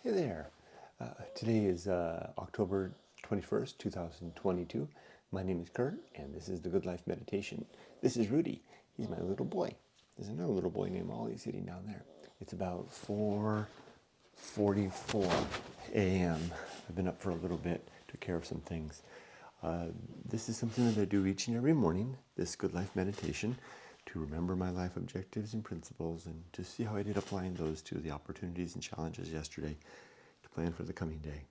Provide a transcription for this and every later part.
Hey there. Today is October 21st, 2022. My name is Kurt, and this is the Good Life Meditation. This is Rudy. He's my little boy. There's another little boy named Ollie sitting down there. It's about 4:44 a.m. I've been up for a little bit, took care of some things. This is something that I do each and every morning, this Good Life Meditation, to remember my life objectives and principles and to see how I did applying those to the opportunities and challenges yesterday to plan for the coming day.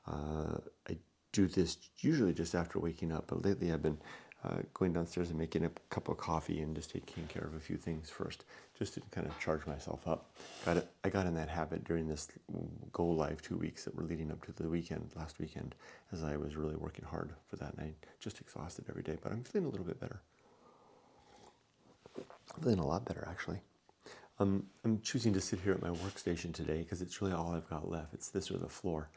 I do this usually just after waking up, but lately I've been going downstairs and making a cup of coffee and just taking care of a few things first, just to kind of charge myself up. I got in that habit during this Go Live 2 weeks that were leading up to the weekend, last weekend, as I was really working hard for that night, just exhausted every day, but I'm feeling a little bit better. I'm feeling a lot better, actually. I'm choosing to sit here at my workstation today because it's really all I've got left. It's this or the floor.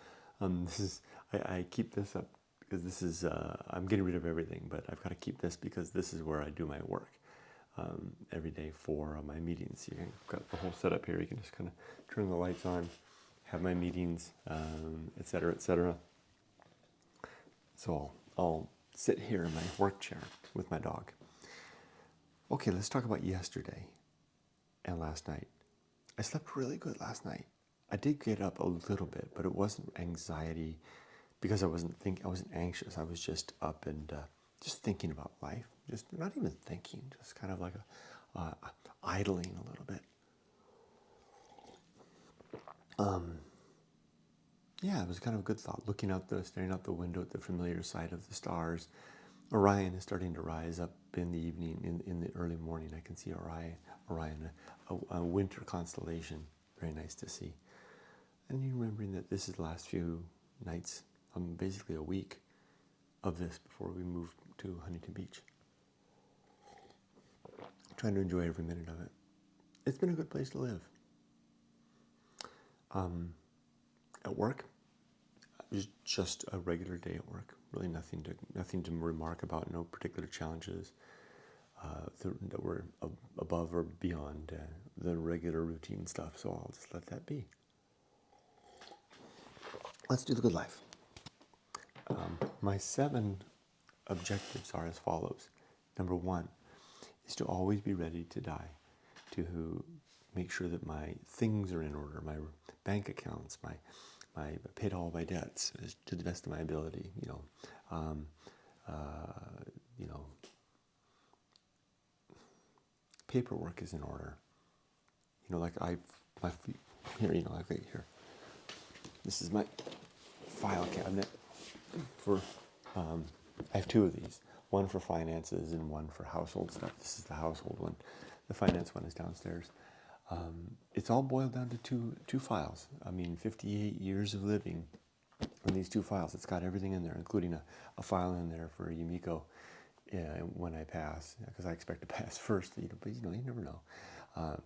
I keep this up because this is, I'm getting rid of everything, but I've got to keep this because this is where I do my work every day for my meetings. You've got the whole setup here. You can just kind of turn the lights on, have my meetings, et cetera, et cetera. So I'll sit here in my work chair with my dog. Okay, let's talk about yesterday and last night. I slept really good last night. I did get up a little bit, but it wasn't anxiety because I wasn't anxious. I was just up and just thinking about life. Just not even thinking, just kind of like idling a little bit. Yeah, it was kind of a good thought. Staring out the window at the familiar sight of the stars. Orion is starting to rise up in the evening, in the early morning. I can see Orion, a winter constellation. Very nice to see. And you remembering that this is the last few nights, basically a week of this before we move to Huntington Beach. Trying to enjoy every minute of it. It's been a good place to live. At work, it was just a regular day at work. Really nothing to remark about. No particular challenges that were above or beyond the regular routine stuff. So I'll just let that be. Let's do the good life. My 7 objectives are as follows. Number 1 is to always be ready to die, to make sure that my things are in order, my bank accounts, I paid all my debts to the best of my ability. Paperwork is in order. Here. This is my file cabinet for. I have 2 of these. One for finances and one for household stuff. This is the household one. The finance one is downstairs. It's all boiled down to two files. 58 years of living in these 2 files. It's got everything in there, including a file in there for Yumiko when I pass, because I expect to pass first. But you never know.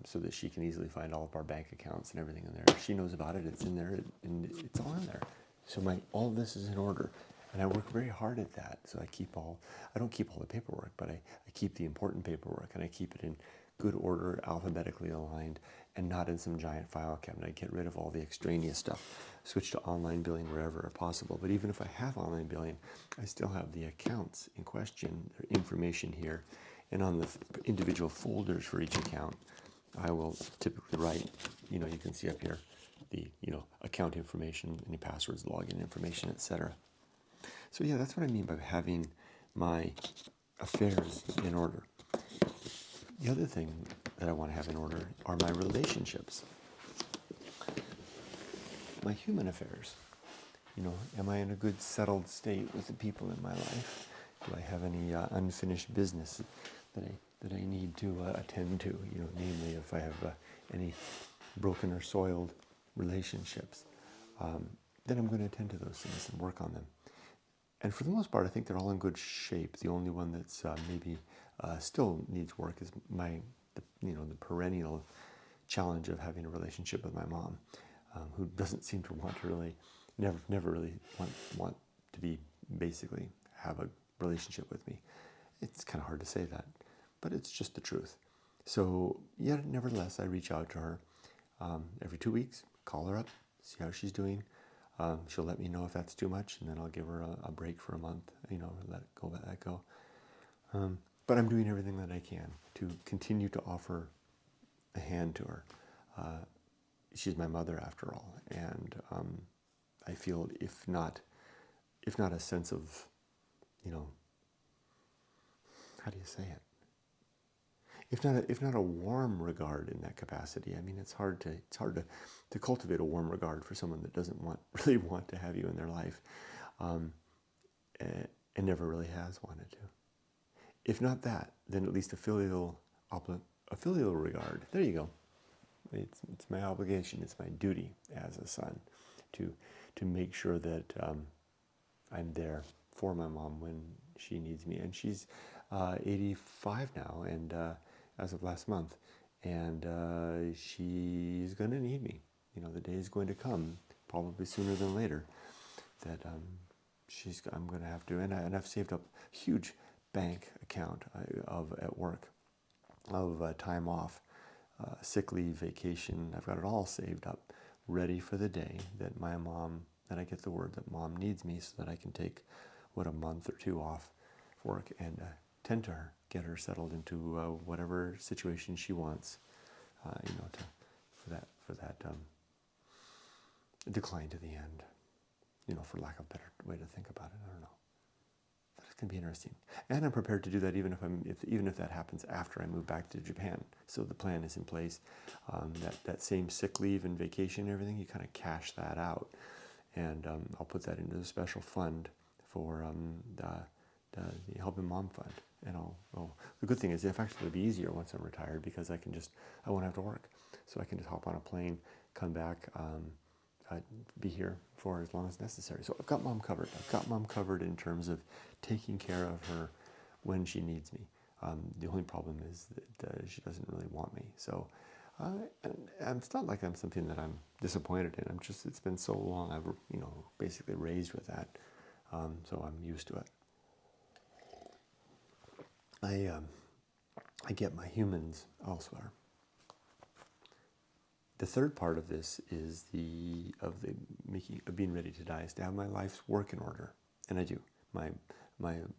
So that she can easily find all of our bank accounts and everything in there. She knows about it. It's in there, and it's all in there. So all of this is in order. And I work very hard at that. So I don't keep all the paperwork, but I keep the important paperwork, and I keep it in good order, alphabetically aligned, and not in some giant file cabinet. I get rid of all the extraneous stuff, switch to online billing wherever possible. But even if I have online billing, I still have the accounts in question, their information here. And on the individual folders for each account, I will typically write, you can see up here, the, account information, any passwords, login information, etc. So yeah, that's what I mean by having my affairs in order. The other thing that I want to have in order are my relationships, my human affairs. Am I in a good settled state with the people in my life? Do I have any unfinished business that I need to attend to? Namely, if I have any broken or soiled relationships, then I'm going to attend to those things and work on them. And for the most part, I think they're all in good shape. The only one that's maybe still needs work is the perennial challenge of having a relationship with my mom, who doesn't seem to want to really, never really want to basically have a relationship with me. It's kind of hard to say that, but it's just the truth. So, nevertheless, I reach out to her every 2 weeks, call her up, see how she's doing. She'll let me know if that's too much, and then I'll give her a break for a month, let that go. But I'm doing everything that I can to continue to offer a hand to her. She's my mother after all, and I feel if not a sense of, how do you say it? If not a warm regard in that capacity. I mean, it's hard to cultivate a warm regard for someone that doesn't really want to have you in their life, and never really has wanted to. If not that, then at least a filial regard. There you go. It's my obligation. It's my duty as a son to make sure that I'm there for my mom when she needs me. And she's 85 now, and as of last month, and she's going to need me. The day is going to come, probably sooner than later, that I'm going to have to. And I've saved up a huge bank account at work of time off, sick leave, vacation. I've got it all saved up, ready for the day that I get the word that mom needs me, so that I can take a month or two off work and tend to her, get her settled into whatever situation she wants, for that decline to the end, for lack of a better way to think about it. I don't know. That can be interesting, and I'm prepared to do that even if that happens after I move back to Japan. So the plan is in place. That same sick leave and vacation and everything, you kind of cash that out, and I'll put that into a special fund for the Helping Mom Fund. And the good thing is, it'll actually be easier once I'm retired, because I won't have to work, so I can just hop on a plane, come back, be here for as long as necessary. So I've got mom covered. I've got mom covered in terms of taking care of her when she needs me. The only problem is that she doesn't really want me. So and it's not like I'm something that I'm disappointed in. It's been so long. I've basically raised with that, so I'm used to it. I get my humans elsewhere. The third part of this is being ready to die, is to have my life's work in order, and I do. My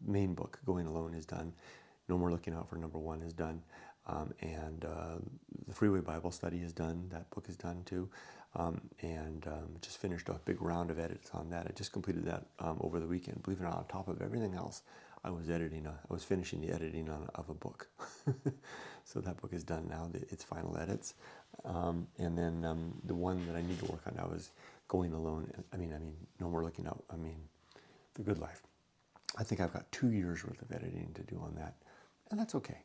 main book, Going Alone, is done. No More Looking Out for Number One is done, and the Freeway Bible Study is done. That book is done too, and just finished a big round of edits on that. I just completed that over the weekend. Believe it or not, on top of everything else, I was finishing the editing of a book. So that book is done now, its final edits. And then the one that I need to work on now is Going Alone. I mean, No More Looking Out. The Good Life. I think I've got 2 years worth of editing to do on that, and that's okay.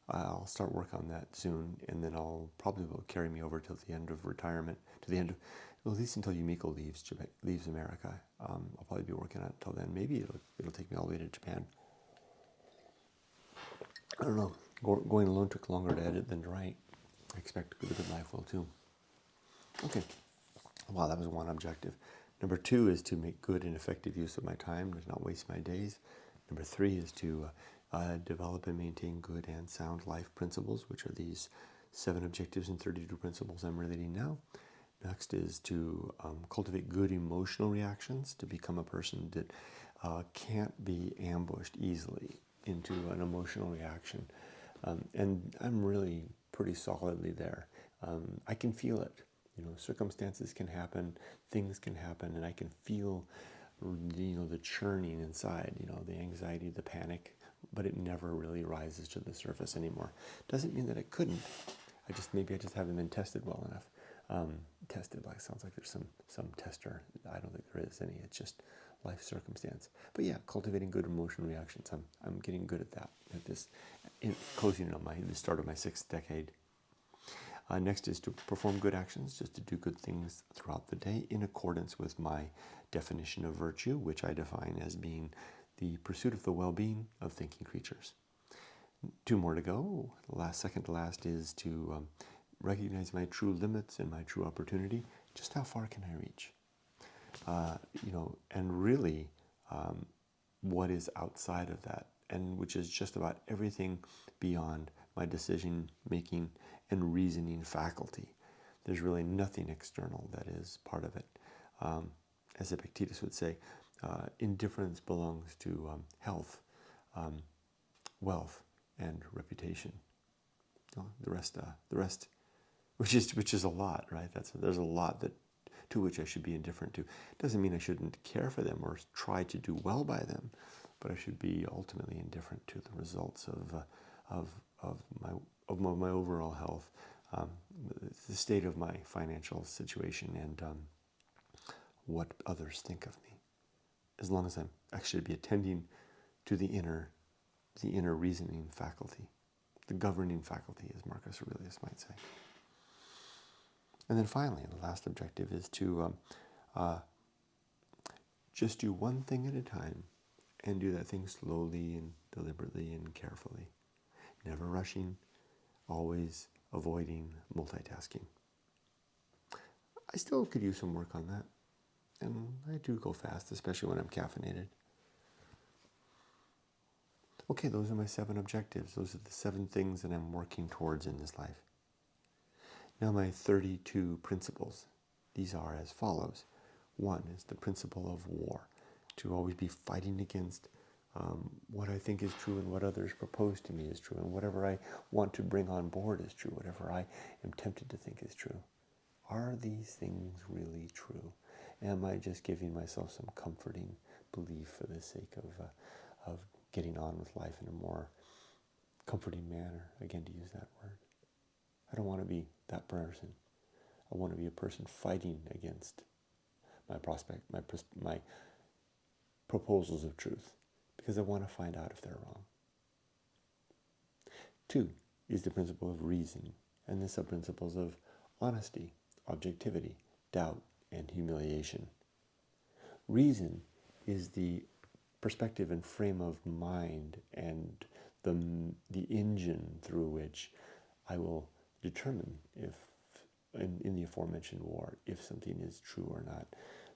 I'll start work on that soon, and then probably will carry me over till the end of retirement, at least until Yumiko leaves America. I'll probably be working on it until then. Maybe it'll take me all the way to Japan. I don't know. Going Alone took longer to edit than to write. I expect The Good Life will too. Okay. Wow, that was one objective. Number 2 is to make good and effective use of my time, to not waste my days. Number 3 is to develop and maintain good and sound life principles, which are these 7 objectives and 32 principles I'm relating now. Next is to cultivate good emotional reactions, to become a person that can't be ambushed easily into an emotional reaction. And I'm really pretty solidly there. I can feel it. Circumstances can happen, things can happen, and I can feel, the churning inside, the anxiety, the panic, but it never really rises to the surface anymore. Doesn't mean that it couldn't. Maybe I just haven't been tested well enough. Tested, sounds like there's some tester. I don't think there is any. It's just life circumstance. But yeah, cultivating good emotional reactions. I'm getting good at that. At this, closing in on the start of my 6th decade. Next is to perform good actions, just to do good things throughout the day in accordance with my definition of virtue, which I define as being the pursuit of the well-being of thinking creatures. 2 more to go. Second to last is to recognize my true limits and my true opportunity. Just how far can I reach? And really what is outside of that, and which is just about everything beyond my decision-making and reasoning faculty. There's really nothing external that is part of it. As Epictetus would say, indifference belongs to health, wealth, and reputation. The rest, which is a lot, right? There's a lot to which I should be indifferent to. Doesn't mean I shouldn't care for them or try to do well by them, but I should be ultimately indifferent to the results of my overall health, the state of my financial situation, and what others think of me. As long as I should be attending to the inner reasoning faculty, the governing faculty, as Marcus Aurelius might say. And then finally, the last objective is to just do one thing at a time, and do that thing slowly and deliberately and carefully. Never rushing, always avoiding multitasking. I still could use some work on that. And I do go fast, especially when I'm caffeinated. Okay, those are my 7 objectives. Those are the 7 things that I'm working towards in this life. Now my 32 principles. These are as follows. 1 is the principle of war, to always be fighting against what I think is true and what others propose to me is true, and whatever I want to bring on board is true, whatever I am tempted to think is true. Are these things really true? Am I just giving myself some comforting belief for the sake of getting on with life in a more comforting manner? Again, to use that word. I don't want to be that person. I want to be a person fighting against my proposals of truth, because I want to find out if they're wrong. 2 is the principle of reason, and the sub-principles of honesty, objectivity, doubt, and humiliation. Reason is the perspective and frame of mind and the engine through which I will determine if, in the aforementioned war, if something is true or not.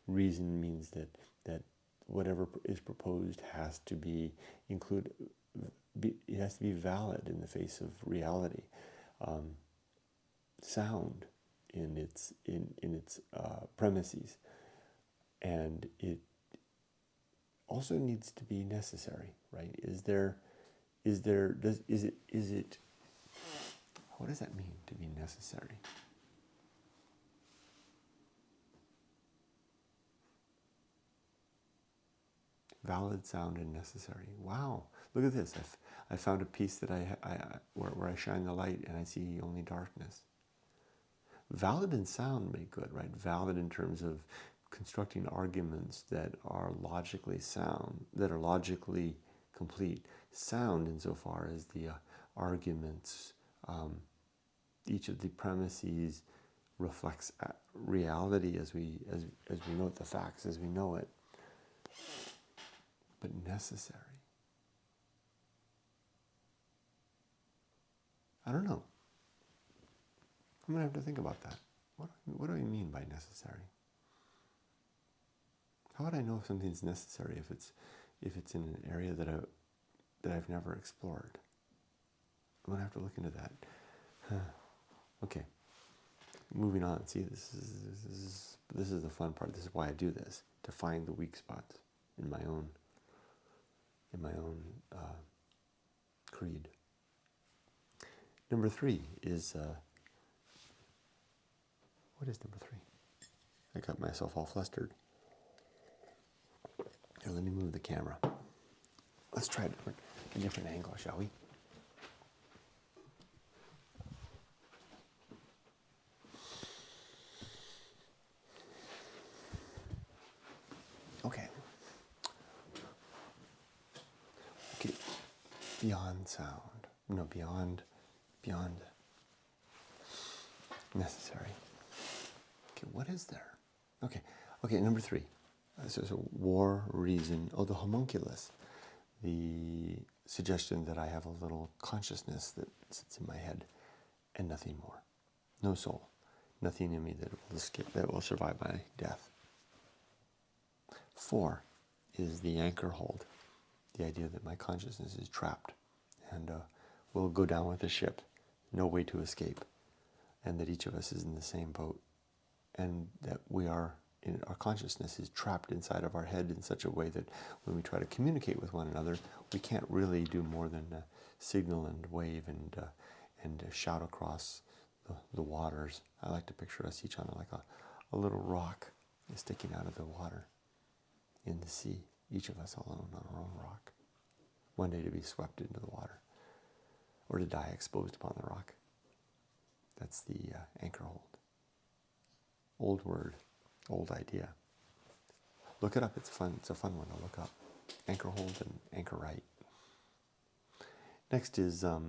Reason means that whatever is proposed has to be it has to be valid in the face of reality, sound in its premises, and it also needs to be necessary, right? What does that mean, to be necessary? Valid, sound, and necessary. Wow, look at this. I found a piece that where I shine the light and I see only darkness. Valid and sound make good, right? Valid in terms of constructing arguments that are logically sound, that are logically complete. Sound insofar as the arguments, each of the premises reflects reality as we know it, the facts as we know it. But necessary. I don't know. I'm going to have to think about that. What do I mean by necessary? How would I know if something's necessary if it's in an area that I've never explored? I'm going to have to look into that. Okay. Moving on. See, this is the fun part. This is why I do this, to find the weak spots in my own creed. Number 3 is, what is number 3? I got myself all flustered. Here, let me move the camera. Let's try a different angle, shall we? Okay. Beyond sound. No, beyond necessary. Okay, what is there? Okay, number 3. So war, reason, the homunculus. The suggestion that I have a little consciousness that sits in my head and nothing more. No soul. Nothing in me that will survive my death. 4 is the Anchorhold. The idea that my consciousness is trapped and will go down with the ship. No way to escape. and that each of us is in the same boat, and that our consciousness is trapped inside of our head in such a way that when we try to communicate with one another, we can't really do more than signal and wave and shout across the waters. I like to picture us each on like a little rock sticking out of the water in the sea, each of us alone on our own rock, one day to be swept into the water or to die exposed upon the rock. That's the Anchorhold. Old word, old idea. Look it up, it's fun. It's a fun one to look up. Anchorhold and Anchorite. Next is the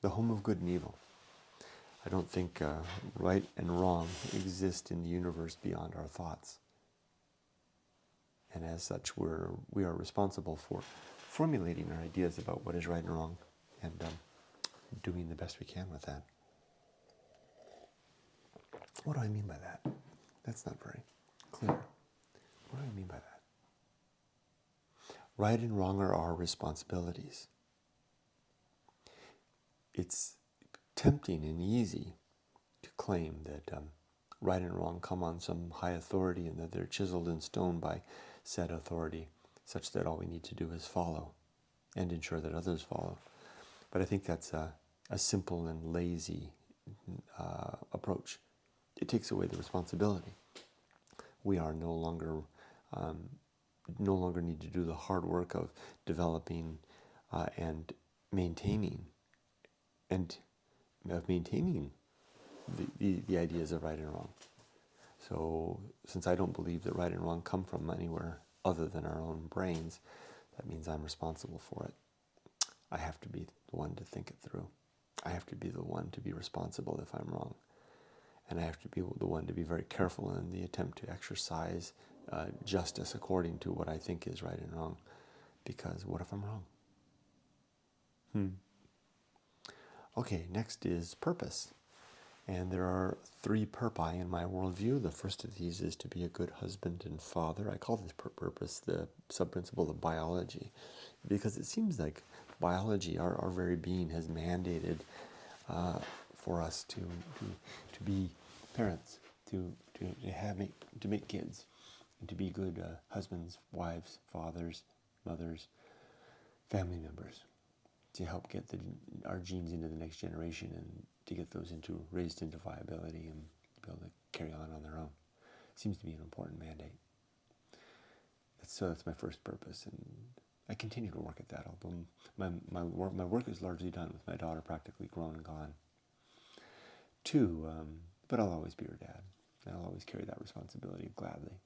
home of good and evil. I don't think right and wrong exist in the universe beyond our thoughts. And as such, we are responsible for formulating our ideas about what is right and wrong and doing the best we can with that. What do I mean by that? That's not very clear. What do I mean by that? Right and wrong are our responsibilities. It's tempting and easy to claim that right and wrong come on some high authority and that they're chiseled in stone by said authority, such that all we need to do is follow and ensure that others follow. But I think that's a simple and lazy approach. It takes away the responsibility. We are no longer need to do the hard work of developing and maintaining the ideas of right and wrong. So since I don't believe that right and wrong come from anywhere other than our own brains, that means I'm responsible for it. I have to be the one to think it through. I have to be the one to be responsible if I'm wrong. And I have to be the one to be very careful in the attempt to exercise justice according to what I think is right and wrong. Because what if I'm wrong? Okay, next is purpose. And there are 3 purpose in my worldview. The first of these is to be a good husband and father. I call this purpose the sub-principle of biology, because it seems like biology, our very being, has mandated for us to be parents, to make kids, and to be good husbands, wives, fathers, mothers, family members, to help get our genes into the next generation and to get those raised into viability and be able to carry on their own. Seems to be an important mandate. So that's my first purpose, and I continue to work at that, although my work is largely done with my daughter practically grown and gone. 2, but I'll always be her dad, and I'll always carry that responsibility gladly.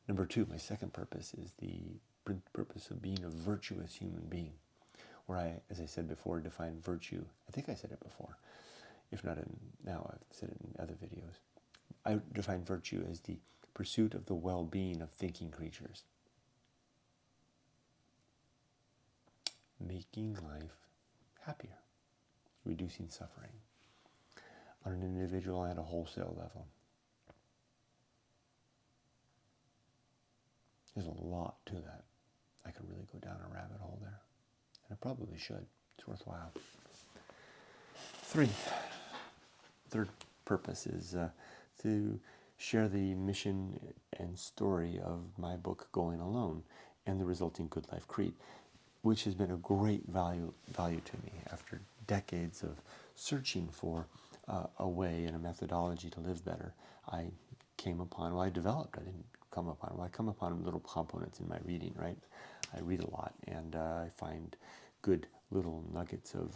Number 2, my second purpose is the purpose of being a virtuous human being, where I, as I said before, define virtue. I think I said it before. If not now, I've said it in other videos. I define virtue as the pursuit of the well-being of thinking creatures. Making life happier, reducing suffering on an individual and a wholesale level. There's a lot to that. I could really go down a rabbit hole there. And I probably should. It's worthwhile. 3, third purpose is to share the mission and story of my book, Going Alone, and the resulting Good Life Creed, which has been a great value to me after decades of searching for a way and a methodology to live better. I come upon little components in my reading, right? I read a lot, and I find good little nuggets of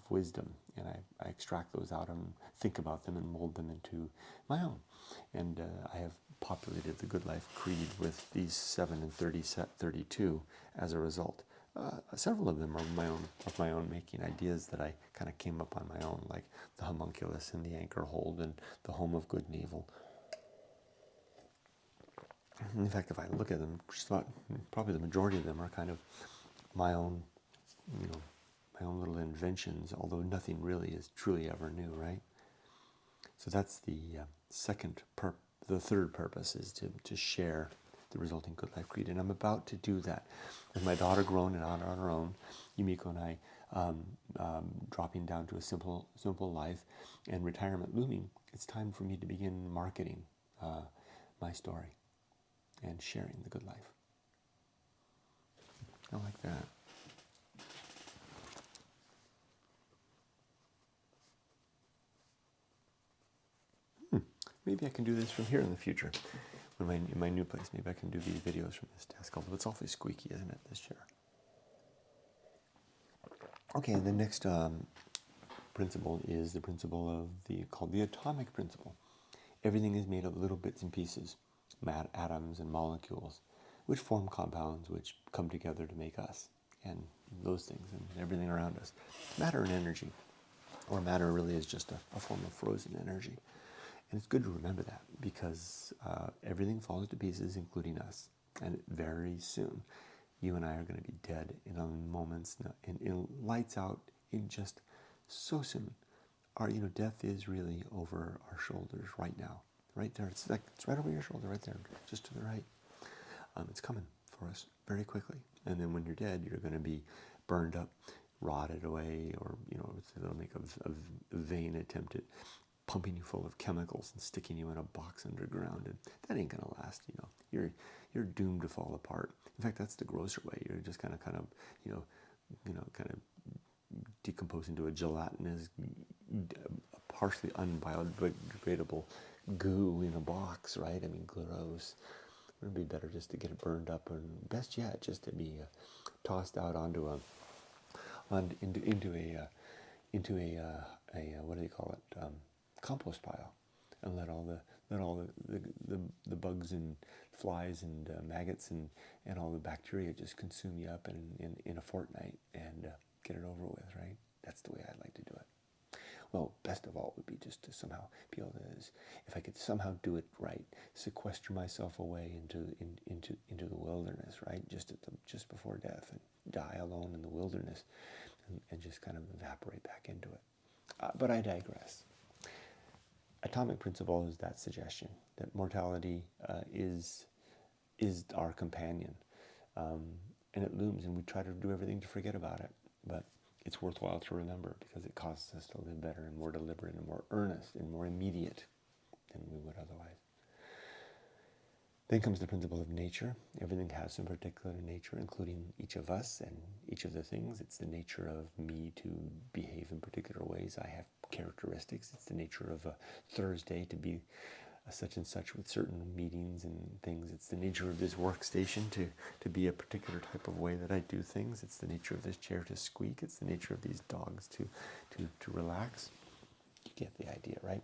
wisdom, and I extract those out and think about them and mold them into my own. And I have populated the Good Life Creed with these 7 and 32 as a result. Several of them are of my own making, ideas that I kind of came up on my own, like the Homunculus and the Anchorhold and the home of good and evil. In fact, if I look at them, just about probably the majority of them are kind of my own, my own little inventions, although nothing really is truly ever new, right? So that's the the third purpose is to share the resulting Good Life Creed, and I'm about to do that. With my daughter grown and on her own, Yumiko and I dropping down to a simple life, and retirement looming, it's time for me to begin marketing my story and sharing the good life. I like that. Maybe I can do this from here in the future. In my new place, maybe I can do these videos from this desk. Although it's awfully squeaky, isn't it, this chair? Okay, the next principle is the principle called the atomic principle. Everything is made of little bits and pieces, atoms and molecules, which form compounds which come together to make us, and those things and everything around us. Matter and energy, or matter really is just a form of frozen energy. And it's good to remember that, because everything falls to pieces, including us. And very soon, you and I are going to be dead in a moment's, in lights out, in just so soon. Death is really over our shoulders right now, right there. It's right over your shoulder, right there, just to the right. It's coming for us very quickly. And then when you're dead, you're going to be burned up, rotted away, or they'll make a vain attempt at pumping you full of chemicals and sticking you in a box underground, and that ain't gonna last. You're doomed to fall apart. In fact, that's the grosser way. You're just kind of decompose into a gelatinous, partially unbiodegradable goo in a box, right? I mean, gross. It would be better just to get it burned up, and best yet, just to be tossed out into a what do you call it? Compost pile, and let all the bugs and flies and maggots and all the bacteria just consume you up in a fortnight, and get it over with, right? That's the way I'd like to do it. Well, best of all would be just to somehow be able to, if I could somehow do it right, sequester myself away into the wilderness, right? Just before death, and die alone in the wilderness, and just kind of evaporate back into it. But I digress. Atomic principle is that suggestion that mortality is our companion, and it looms, and we try to do everything to forget about it. But it's worthwhile to remember, because it causes us to live better and more deliberate and more earnest and more immediate than we would otherwise. Then comes the principle of nature. Everything has some particular nature, including each of us and each of the things. It's the nature of me to behave in particular ways. I have characteristics. It's the nature of a Thursday to be such and such with certain meetings and things. It's the nature of this workstation to be a particular type of way that I do things. It's the nature of this chair to squeak. It's the nature of these dogs to relax. You get the idea, right?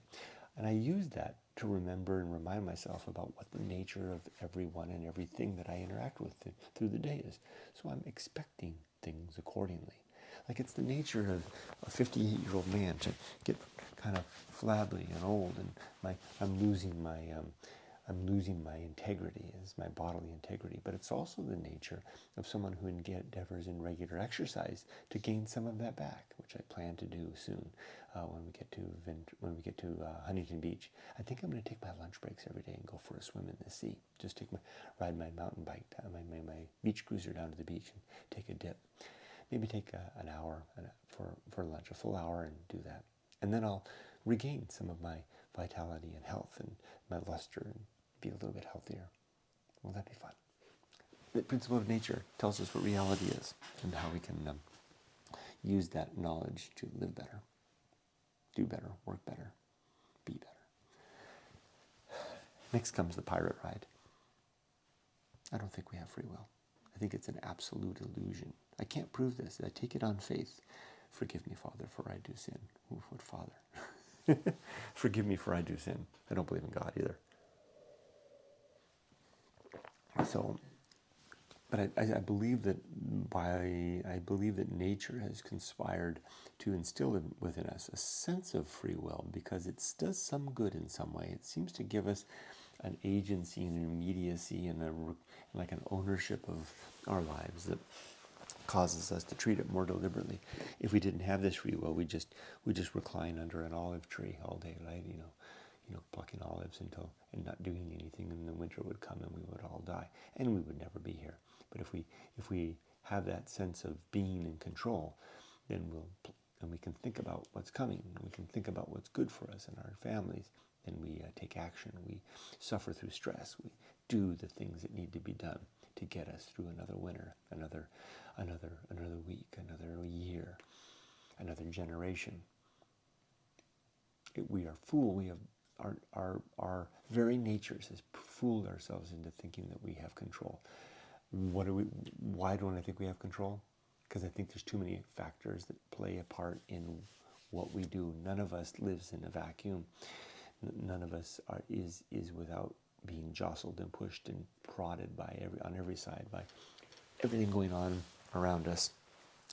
And I use that to remember and remind myself about what the nature of everyone and everything that I interact with through the day is. So I'm expecting things accordingly. Like, it's the nature of a 58-year-old man to get kind of flabby and old, and I'm losing my integrity, as my bodily integrity. But it's also the nature of someone who endeavors in regular exercise to gain some of that back, which I plan to do soon when we get to Huntington Beach. I think I'm going to take my lunch breaks every day and go for a swim in the sea. Just ride my mountain bike down, my beach cruiser down to the beach and take a dip. Maybe take an hour for lunch, a full hour, and do that. And then I'll regain some of my vitality and health and my luster and be a little bit healthier. Well, that'd be fun. The principle of nature tells us what reality is and how we can use that knowledge to live better, do better, work better, be better. Next comes the pirate ride. I don't think we have free will. I think it's an absolute illusion. I can't prove this. I take it on faith. Forgive me, Father, for I do sin. Ooh, what Father? Forgive me, for I do sin. I don't believe in God either. So, but I believe that nature has conspired to instill within us a sense of free will, because it does some good in some way. It seems to give us an agency and an immediacy and like an ownership of our lives that causes us to treat it more deliberately. If we didn't have this free will, we just recline under an olive tree all day, right? Plucking olives and not doing anything, and the winter would come and we would all die, and we would never be here. But if we have that sense of being in control, then we can think about what's coming. We can think about what's good for us and our families. Then we take action. We suffer through stress. We do the things that need to be done to get us through another winter, another week, another year, another generation. We are fooled. We have our very natures has fooled ourselves into thinking that we have control. Why don't I think we have control? Because I think there's too many factors that play a part in what we do. None of us lives in a vacuum. None of us is without being jostled and pushed and prodded on every side by everything going on around us,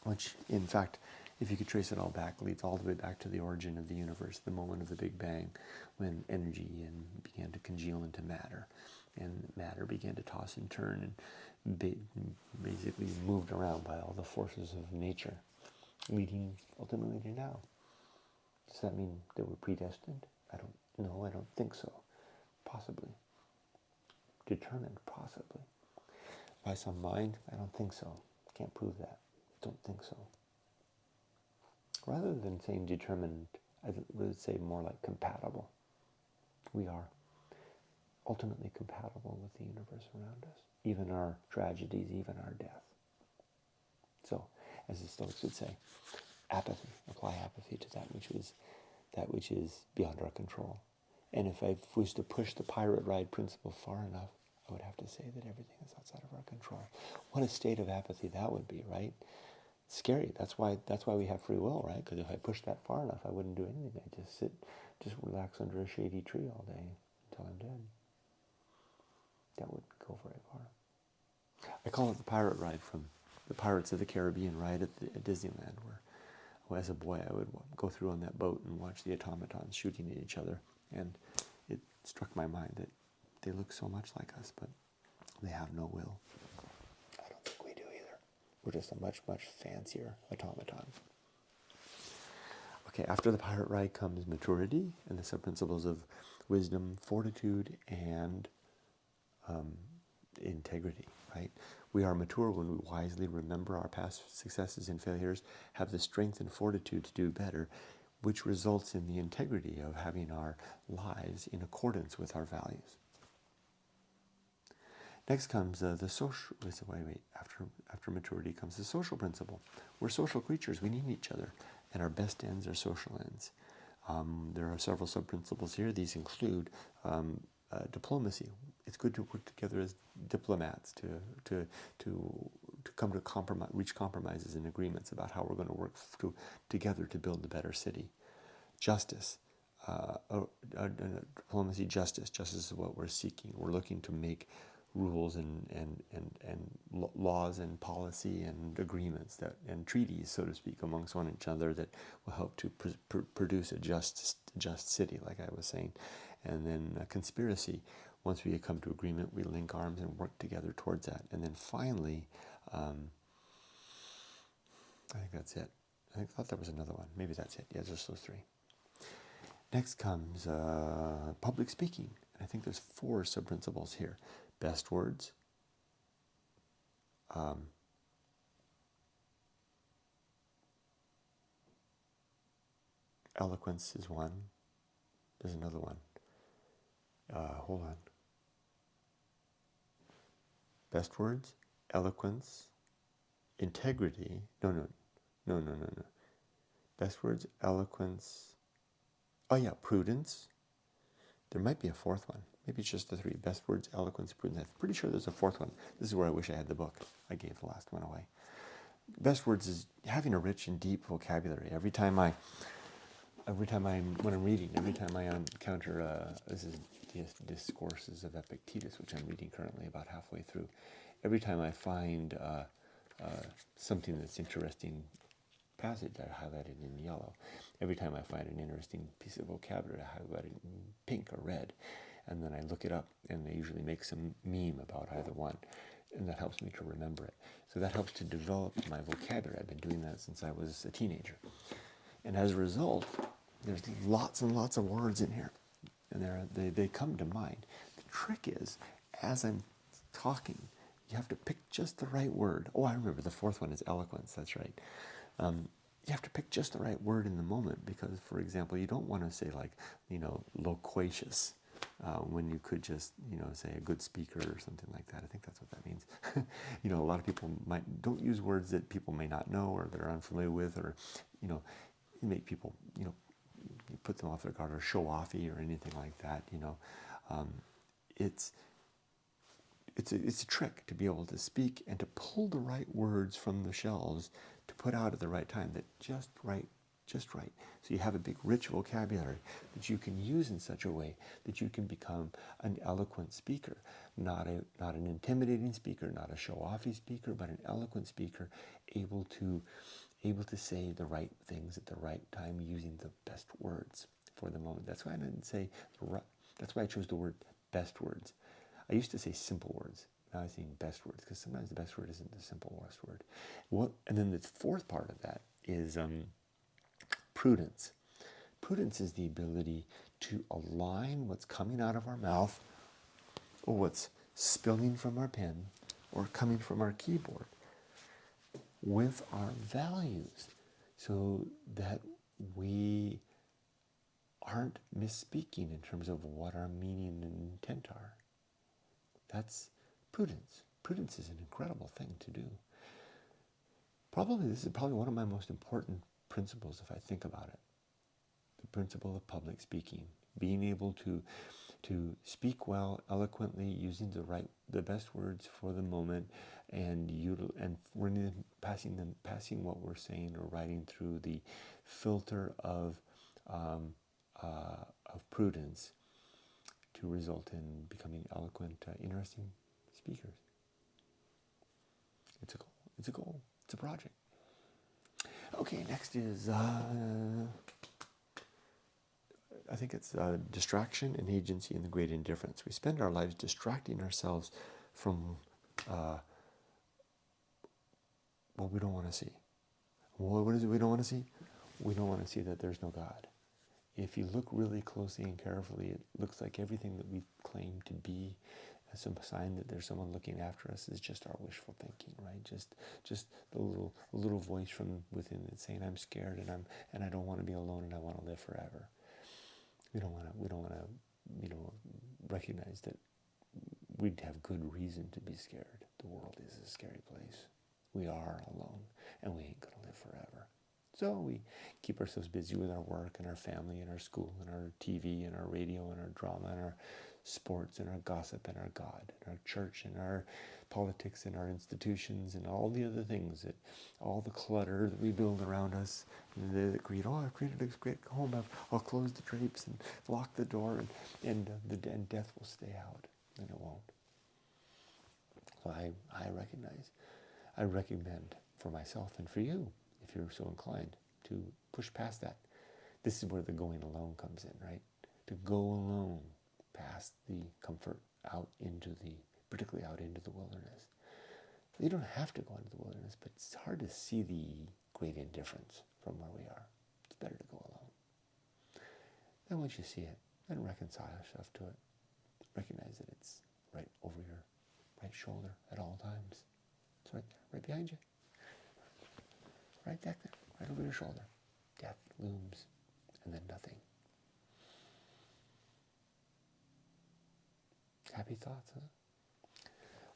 which in fact, if you could trace it all back, leads all the way back to the origin of the universe, the moment of the Big Bang, when energy began to congeal into matter, and matter began to toss and turn and basically moved around by all the forces of nature, leading ultimately to now. Does that mean that we're predestined? I don't think so. Possibly. Determined? Possibly. By some mind? I don't think so. Can't prove that. Don't think so. Rather than saying determined, I would say more like compatible. We are ultimately compatible with the universe around us, even our tragedies, even our death. So, as the Stoics would say, apathy. Apply apathy to that which is beyond our control. And if I was to push the pirate ride principle far enough, I would have to say that everything is outside of our control. What a state of apathy that would be, right? Scary. That's why we have free will, right? Because if I pushed that far enough, I wouldn't do anything. I'd just relax under a shady tree all day until I'm dead. That wouldn't go very far. I call it the pirate ride from the Pirates of the Caribbean ride at Disneyland, where as a boy I would go through on that boat and watch the automatons shooting at each other. And it struck my mind that they look so much like us, but they have no will. I don't think we do either. We're just a much, much fancier automaton. Okay, after the pirate ride comes maturity and the sub-principles of wisdom, fortitude, and integrity, right? We are mature when we wisely remember our past successes and failures, have the strength and fortitude to do better, which results in the integrity of having our lives in accordance with our values. Next comes the social. After maturity comes the social principle. We're social creatures. We need each other, and our best ends are social ends. There are several sub-principles here. These include diplomacy. It's good to work together as diplomats to come to reach compromises and agreements about how we're going to work together to build a better city. Justice. Diplomacy, justice. Justice is what we're seeking. We're looking to make rules and laws and policy and agreements and treaties, so to speak, amongst one another that will help to produce a just city, like I was saying. And then conspiracy. Once we come to agreement, we link arms and work together towards that. And then finally, I think that's it. I thought there was another one. Maybe that's it. Yeah, just those three. Next comes public speaking. I think there's 4 sub-principles here. Best words. Eloquence is one. There's another one. Hold on. Best words, eloquence, integrity. No. Best words, eloquence. Oh yeah, prudence. There might be a 4th one. Maybe it's just the 3. Best words, eloquence, prudence. I'm pretty sure there's a 4th one. This is where I wish I had the book. I gave the last one away. Best words is having a rich and deep vocabulary. When I'm reading, every time I encounter, this is the Discourses of Epictetus, which I'm reading currently about halfway through. Every time I find something that's interesting passage, I highlight it in yellow. Every time I find an interesting piece of vocabulary, I highlight it in pink or red. And then I look it up, and they usually make some meme about either one. And that helps me to remember it. So that helps to develop my vocabulary. I've been doing that since I was a teenager. And as a result, there's lots and lots of words in here. And they come to mind. The trick is, as I'm talking, you have to pick just the right word. Oh, I remember, the 4th one is eloquence, that's right. you have to pick just the right word in the moment because, for example, you don't want to say like, loquacious when you could just, say a good speaker or something like that. I think that's what that means. A lot of people don't use words that people may not know or that are unfamiliar with, or, you make people, you put them off their guard or show offy or anything like that. It's a trick to be able to speak and to pull the right words from the shelves to put out at the right time, that just right. So you have a big ritual vocabulary that you can use in such a way that you can become an eloquent speaker, not an intimidating speaker, not a show-offy speaker, but an eloquent speaker, able to say the right things at the right time using the best words for the moment. That's why I didn't say that's why I chose the word best words. I used to say simple words. Now I'm saying best words because sometimes the best word isn't the simplest word. And then the fourth part of that is prudence. Prudence is the ability to align what's coming out of our mouth or what's spilling from our pen or coming from our keyboard with our values so that we aren't misspeaking in terms of what our meaning and intent are. That's prudence. Prudence is an incredible thing to do. This is probably one of my most important principles if I think about it. The principle of public speaking. Being able to speak well, eloquently, using the best words for the moment, and passing what we're saying or writing through the filter of prudence to result in becoming eloquent, interesting speakers. It's a goal. It's a goal. It's a project. Okay, next is I think it's distraction and agency in the Great Indifference. We spend our lives distracting ourselves from what we don't want to see. What is it we don't want to see? We don't want to see that there's no God. If you look really closely and carefully, it looks like everything that we claim to be as a sign that there's someone looking after us is just our wishful thinking, right? Just the little voice from within that's saying, I'm scared and I don't want to be alone and I want to live forever. We don't want to recognize that we'd have good reason to be scared. The world is a scary place. We are alone, and we ain't going to live forever. So we keep ourselves busy with our work and our family and our school and our TV and our radio and our drama and our sports and our gossip and our God and our church and our politics and our institutions and all the other things, all the clutter that we build around us that create, I've created this great home, I'll close the drapes and lock the door and death will stay out, and it won't. So I recommend for myself and for you, if you're so inclined, to push past that. This is where the going alone comes in, right? To go alone past the comfort particularly out into the wilderness. You don't have to go into the wilderness, but it's hard to see the great indifference from where we are. It's better to go alone. Then once you see it, then reconcile yourself to it. Recognize that it's right over your right shoulder at all times. It's right there, right behind you. Right back there, right over your shoulder. Death looms, and then nothing. Happy thoughts, huh?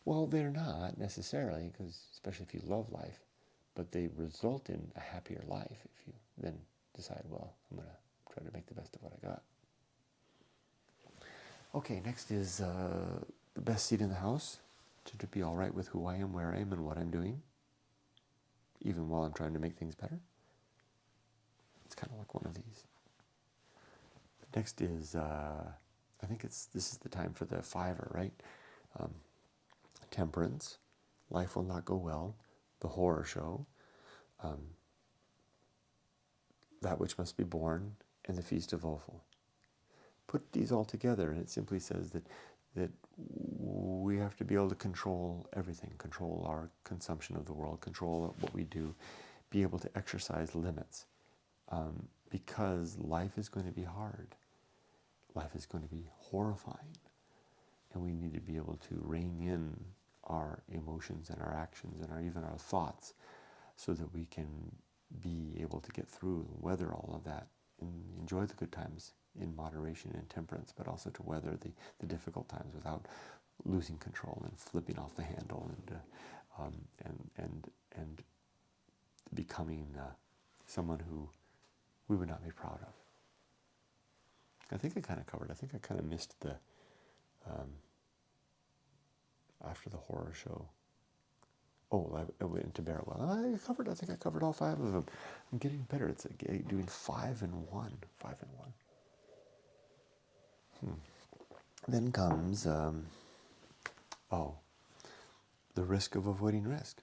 Well, they're not necessarily, because especially if you love life, but they result in a happier life if you then decide, well, I'm going to try to make the best of what I got. Okay, next is the best seat in the house, to be all right with who I am, where I am, and what I'm doing, even while I'm trying to make things better. It's kind of like one of these. Next is, I think this is the time for the fiver, right? Temperance, life will not go well, the horror show, that which must be born, and the feast of Offal. Put these all together, and it simply says that we have to be able to control everything, control our consumption of the world, control what we do, be able to exercise limits, because life is going to be hard. Life is going to be horrifying, and we need to be able to rein in our emotions and our actions and even our thoughts so that we can be able to get through, weather all of that, and enjoy the good times in moderation and temperance, but also to weather the difficult times without losing control and flipping off the handle and becoming someone who we would not be proud of. I think I kind of covered. I think I kind of missed the after the horror show. Oh, I went into Bear Well. I think I covered all 5 of them. I'm getting better. It's like doing 5 and 1. 5 and 1. Then comes, the risk of avoiding risk.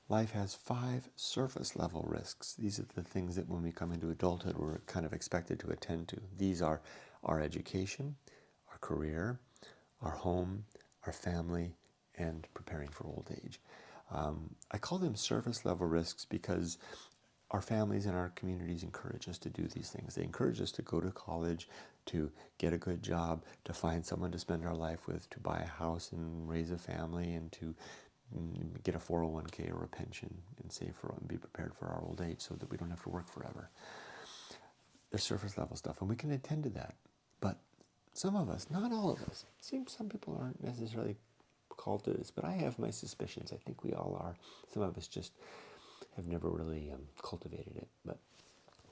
Life has 5 surface level risks. These are the things that when we come into adulthood, we're kind of expected to attend to. These are our education, our career, our home, our family, and preparing for old age. I call them surface level risks because our families and our communities encourage us to do these things. They encourage us to go to college, to get a good job, to find someone to spend our life with, to buy a house and raise a family, and to get a 401k or a pension and save for and be prepared for our old age so that we don't have to work forever. They're surface level stuff, and we can attend to that. But some of us, not all of us, it seems some people aren't necessarily called to this, but I have my suspicions. I think we all are. Some of us just have never really cultivated it. But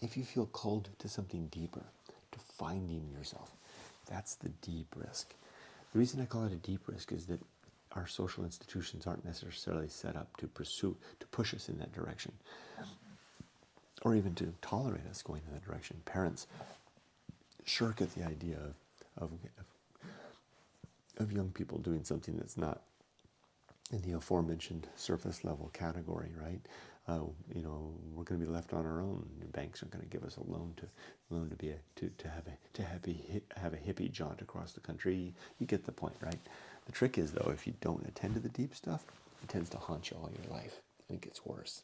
if you feel called to something deeper, to finding yourself, that's the deep risk. The reason I call it a deep risk is that our social institutions aren't necessarily set up to push us in that direction, or even to tolerate us going in that direction. Parents shirk at the idea of young people doing something that's not in the aforementioned surface level category, right? We're going to be left on our own. Banks aren't going to give us a loan to have a hippie jaunt across the country. You get the point, right? The trick is, though, if you don't attend to the deep stuff, it tends to haunt you all your life, and it gets worse.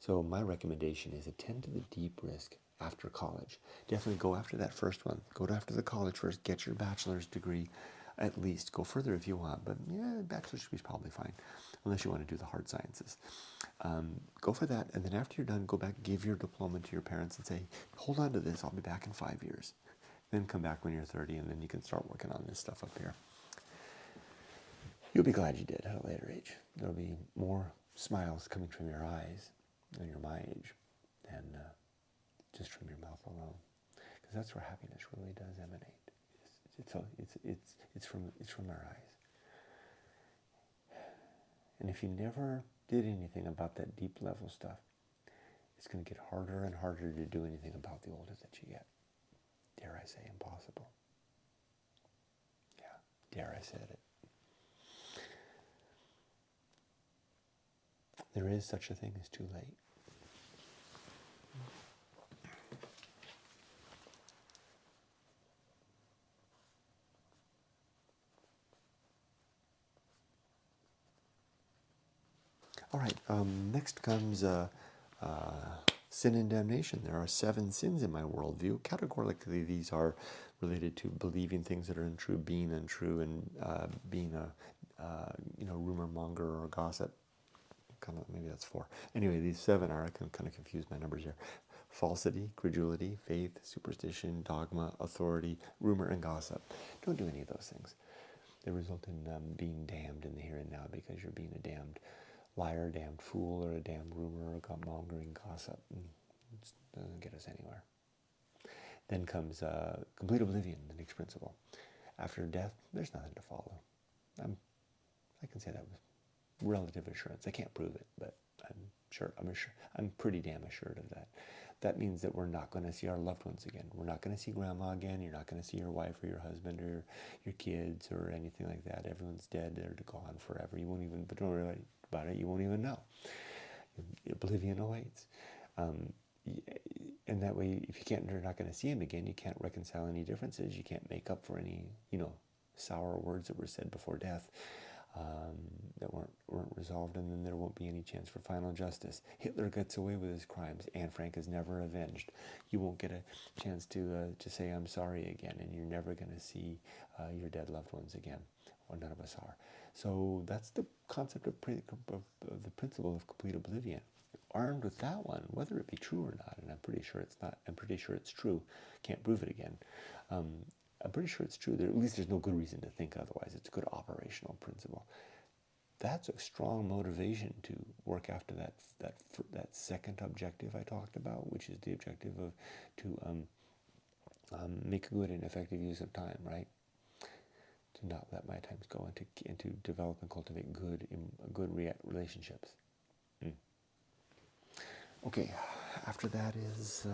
So my recommendation is attend to the deep risk after college. Definitely go after that first one. Go after the college first. Get your bachelor's degree. At least go further if you want, but yeah, bachelor's degree is probably fine, unless you want to do the hard sciences. Go for that, and then after you're done, go back, give your diploma to your parents, and say, "Hold on to this. I'll be back in 5 years." Then come back when you're 30, and then you can start working on this stuff up here. You'll be glad you did at a later age. There'll be more smiles coming from your eyes when you're my age than just from your mouth alone, because that's where happiness really does emanate. It's from our eyes. And if you never did anything about that deep level stuff, it's going to get harder and harder to do anything about the older that you get. Dare I say impossible? Yeah, dare I said it. There is such a thing as too late. All right, next comes sin and damnation. There are 7 sins in my worldview. Categorically, these are related to believing things that are untrue, being untrue, and being a rumor monger or gossip. Maybe that's 4. Anyway, these 7 are, I can kind of confuse my numbers here. Falsity, credulity, faith, superstition, dogma, authority, rumor, and gossip. Don't do any of those things. They result in being damned in the here and now because you're being a damned liar, damned fool, or a damned rumor, or mongering gossip. It doesn't get us anywhere. Then comes complete oblivion, the next principle. After death, there's nothing to follow. I can say that with relative assurance. I can't prove it, but I'm pretty damn assured of that. That means that we're not going to see our loved ones again. We're not going to see grandma again. You're not going to see your wife or your husband or your kids or anything like that. Everyone's dead. They're gone forever. You won't even, but don't worry about it. You won't even know. Oblivion awaits. And that way, if you're not going to see him again, you can't reconcile any differences. You can't make up for any, sour words that were said before death. That weren't resolved, and then there won't be any chance for final justice. Hitler gets away with his crimes. Anne Frank is never avenged. You won't get a chance to say I'm sorry again, and you're never going to see your dead loved ones again, or none of us are. So that's the concept of the principle of complete oblivion. armed with that one, whether it be true or not, and I'm pretty sure it's not, I'm pretty sure it's true, can't prove it again, I'm pretty sure it's true, at least there's no good reason to think otherwise, it's a good operational principle. That's a strong motivation to work after that second objective I talked about, which is the objective of to make a good and effective use of time, right? To not let my times go, and to develop and cultivate good relationships. Okay, after that is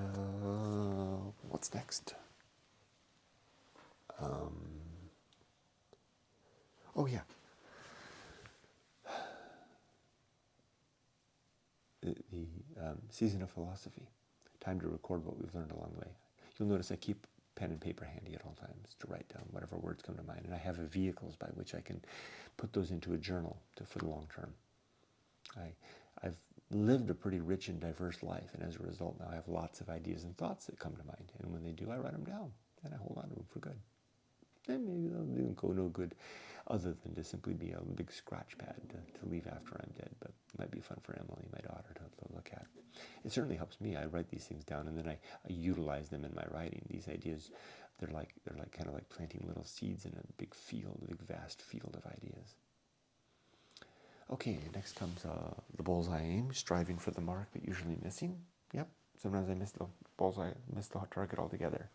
what's next? Oh yeah. The season of philosophy, time to record what we've learned along the way. You'll notice I keep pen and paper handy at all times to write down whatever words come to mind, and I have vehicles by which I can put those into a journal for the long term. I've lived a pretty rich and diverse life, and as a result now I have lots of ideas and thoughts that come to mind, and when they do I write them down, and I hold on to them for good. And maybe they'll go no good other than to simply be a big scratch pad to leave after I'm dead, but it might be fun for Emily, my daughter, to look at. It certainly helps me. I write these things down, and then I utilize them in my writing. These ideas, they're like kind of like planting little seeds in a big field, a big vast field of ideas. Okay, next comes the bullseye aim, striving for the mark, but usually missing. Yep, sometimes I miss the bullseye, miss the target altogether.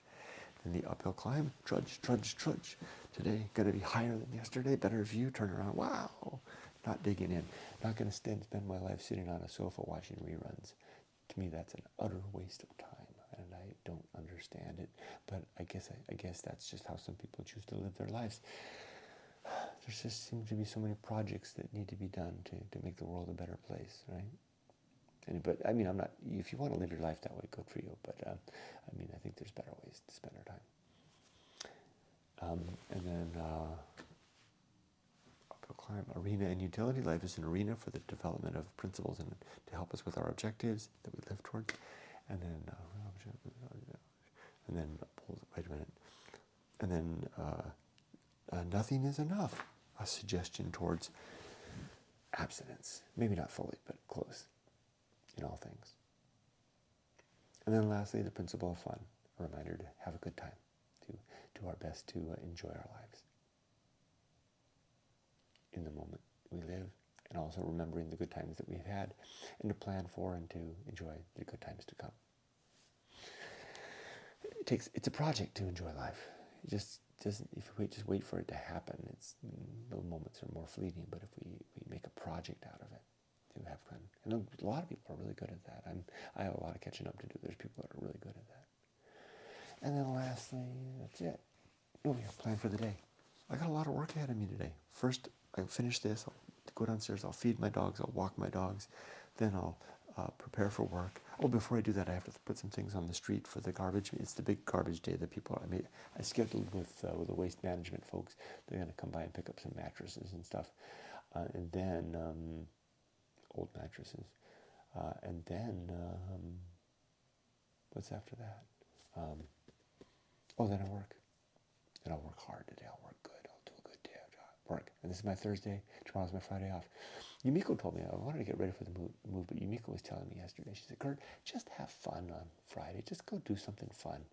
Then the uphill climb, trudge, trudge, trudge. Today, gonna be higher than yesterday, better view, turn around, wow. Not digging in, not gonna spend my life sitting on a sofa watching reruns. To me, that's an utter waste of time, and I don't understand it. But I guess that's just how some people choose to live their lives. There just seem to be so many projects that need to be done to make the world a better place, right? But I mean, I'm not. If you want to live your life that way, good for you. But I mean, I think there's better ways to spend our time. And then uphill climb, arena and utility. Life is an arena for the development of principles and to help us with our objectives that we live towards. And then wait a minute. And then nothing is enough. A suggestion towards abstinence. Maybe not fully, but close. In all things. And then lastly, the principle of fun, a reminder to have a good time, to do our best to enjoy our lives in the moment we live, and also remembering the good times that we've had, and to plan for and to enjoy the good times to come. It's a project to enjoy life. It just doesn't, if we just wait for it to happen, the moments are more fleeting, but if we make a project out of it, to have fun. And a lot of people are really good at that. I have a lot of catching up to do. There's people that are really good at that. And then lastly, that's it. Oh yeah, plan for the day. I got a lot of work ahead of me today. First, I finish this, I'll go downstairs, I'll feed my dogs, I'll walk my dogs, then I'll prepare for work. Oh, before I do that, I have to put some things on the street for the garbage. It's the big garbage day that I scheduled with the waste management folks. They're going to come by and pick up some mattresses and stuff. And then old mattresses, and then what's after that? Then I work. And I'll work hard today. I'll work good. I'll do a good day of work. And this is my Thursday. Tomorrow's my Friday off. Yumiko told me I wanted to get ready for the move, but Yumiko was telling me yesterday. She said, "Kurt, just have fun on Friday. Just go do something fun."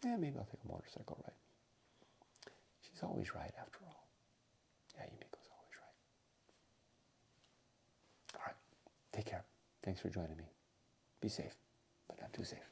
Yeah, maybe I'll take a motorcycle ride. She's always right, after all. Yeah, Yumiko's always right. All right. Take care. Thanks for joining me. Be safe, but not too safe.